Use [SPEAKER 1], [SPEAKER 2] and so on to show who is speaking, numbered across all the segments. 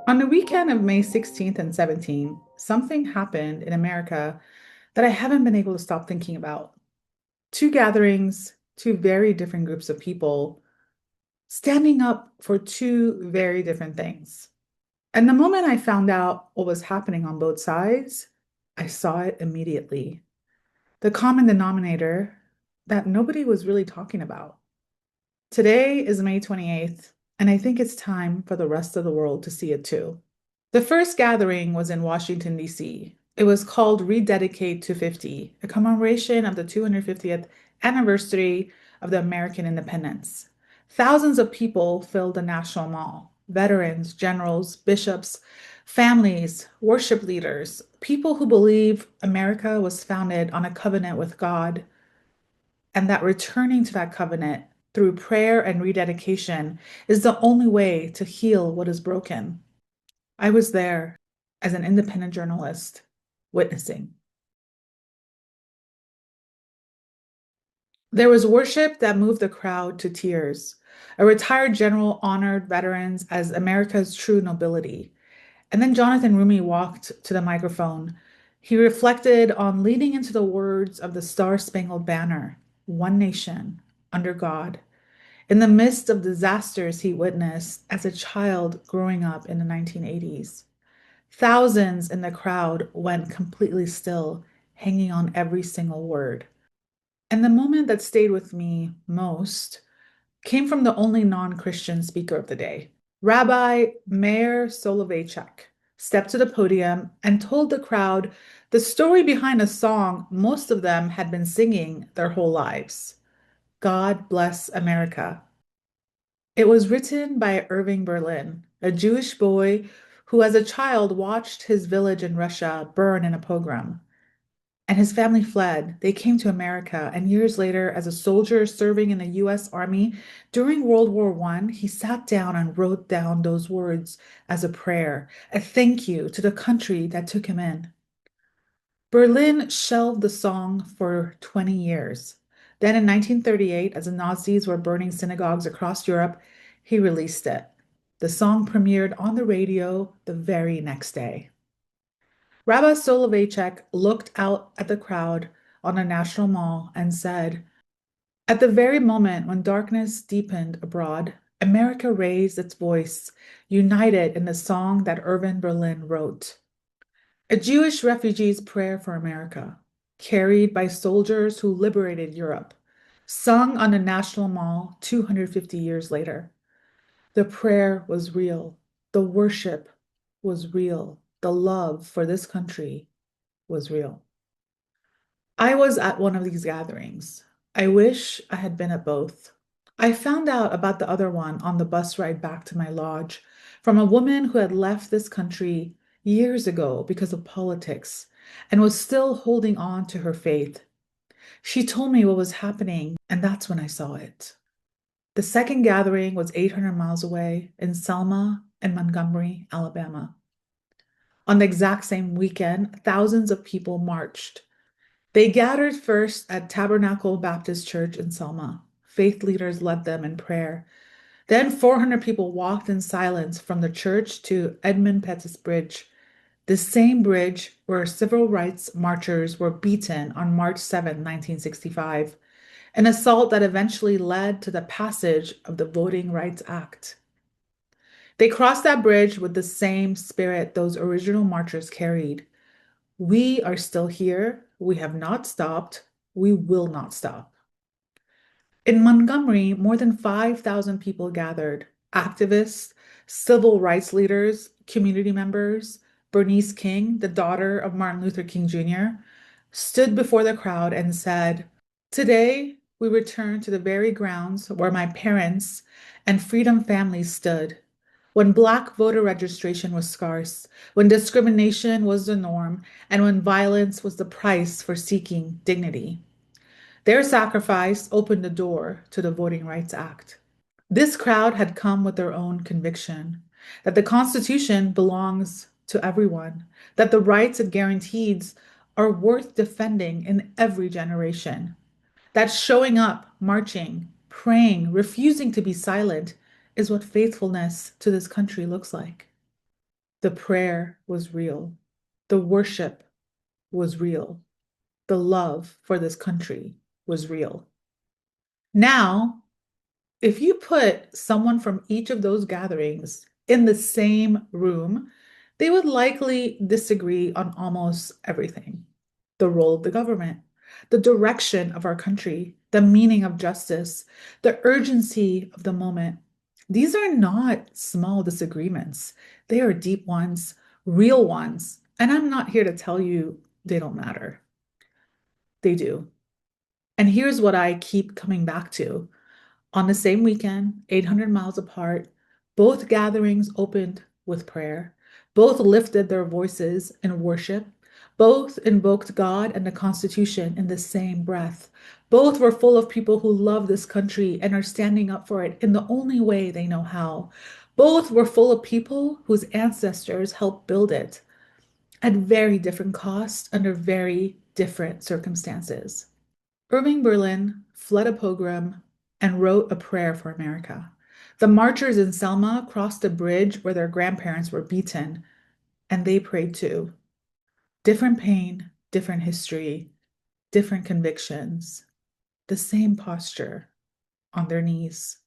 [SPEAKER 1] On the weekend of May 16th and 17th, something happened in America that I haven't been able to stop thinking about. Two gatherings, two very different groups of people standing up for two very different things. And the moment I found out what was happening on both sides, I saw it immediately. The common denominator that nobody was really talking about. Today is May 28th, and I think it's time for the rest of the world to see it too. The first gathering was in Washington, D.C. It was called Rededicate to 50, a commemoration of the 250th anniversary of the American independence. Thousands of people filled the National Mall, veterans, generals, bishops, families, worship leaders, people who believe America was founded on a covenant with God, and that returning to that covenant through prayer and rededication is the only way to heal what is broken. I was there as an independent journalist, witnessing. There was worship that moved the crowd to tears. A retired general honored veterans as America's true nobility. And then Jonathan Rumi walked to the microphone. He reflected on leading into the words of the Star Spangled Banner, one nation, under God, in the midst of disasters he witnessed as a child growing up in the 1980s. Thousands in the crowd went completely still, hanging on every single word. And the moment that stayed with me most came from the only non-Christian speaker of the day. Rabbi Meir Soloveichik stepped to the podium and told the crowd the story behind a song most of them had been singing their whole lives. God Bless America. It was written by Irving Berlin, a Jewish boy who, as a child, watched his village in Russia burn in a pogrom. And his family fled. They came to America, and years later, as a soldier serving in the US Army during World War I, he sat down and wrote down those words as a prayer, a thank you to the country that took him in. Berlin shelved the song for 20 years. Then in 1938, as the Nazis were burning synagogues across Europe, he released it. The song premiered on the radio the very next day. Rabbi Soloveitchik looked out at the crowd on the National Mall and said, at the very moment when darkness deepened abroad, America raised its voice, united in the song that Irving Berlin wrote. A Jewish refugee's prayer for America, carried by soldiers who liberated Europe, sung on the National Mall 250 years later. The prayer was real. The worship was real. The love for this country was real. I was at one of these gatherings. I wish I had been at both. I found out about the other one on the bus ride back to my lodge from a woman who had left this country years ago because of politics and was still holding on to her faith. She told me what was happening, and that's when I saw it. The second gathering was 800 miles away in Selma and Montgomery, Alabama. On the exact same weekend, thousands of people marched. They gathered first at Tabernacle Baptist Church in Selma. Faith leaders led them in prayer. Then 400 people walked in silence from the church to Edmund Pettus Bridge, the same bridge where civil rights marchers were beaten on March 7, 1965, an assault that eventually led to the passage of the Voting Rights Act. They crossed that bridge with the same spirit those original marchers carried. We are still here. We have not stopped. We will not stop. In Montgomery, more than 5,000 people gathered. Activists, civil rights leaders, community members. Bernice King, the daughter of Martin Luther King Jr., stood before the crowd and said, today, we return to the very grounds where my parents and freedom families stood. When Black voter registration was scarce, when discrimination was the norm, and when violence was the price for seeking dignity. Their sacrifice opened the door to the Voting Rights Act. This crowd had come with their own conviction that the Constitution belongs to everyone, that the rights it guarantees are worth defending in every generation, that showing up, marching, praying, refusing to be silent is what faithfulness to this country looks like. The prayer was real. The worship was real. The love for this country was real. Now, if you put someone from each of those gatherings in the same room, they would likely disagree on almost everything: the role of the government, the direction of our country, the meaning of justice, the urgency of the moment. These are not small disagreements. They are deep ones, real ones. And I'm not here to tell you they don't matter. They do. And here's what I keep coming back to. On the same weekend, 800 miles apart, both gatherings opened with prayer. Both lifted their voices in worship. Both invoked God and the Constitution in the same breath. Both were full of people who love this country and are standing up for it in the only way they know how. Both were full of people whose ancestors helped build it at very different costs under very different circumstances. Irving Berlin fled a pogrom and wrote a prayer for America. The marchers in Selma crossed a bridge where their grandparents were beaten, and they prayed too. Different pain, different history, different convictions, the same posture on their knees.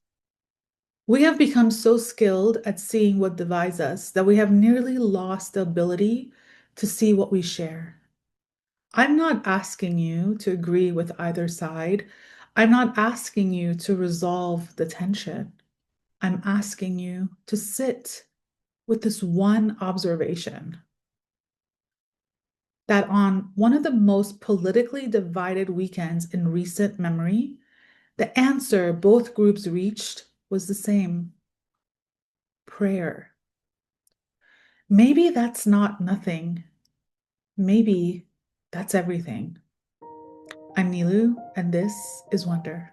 [SPEAKER 1] We have become so skilled at seeing what divides us that we have nearly lost the ability to see what we share. I'm not asking you to agree with either side. I'm not asking you to resolve the tension. I'm asking you to sit with this one observation that on one of the most politically divided weekends in recent memory, the answer both groups reached was the same: prayer. Maybe that's not nothing. Maybe that's everything. I'm Neloo, and this is Wonder.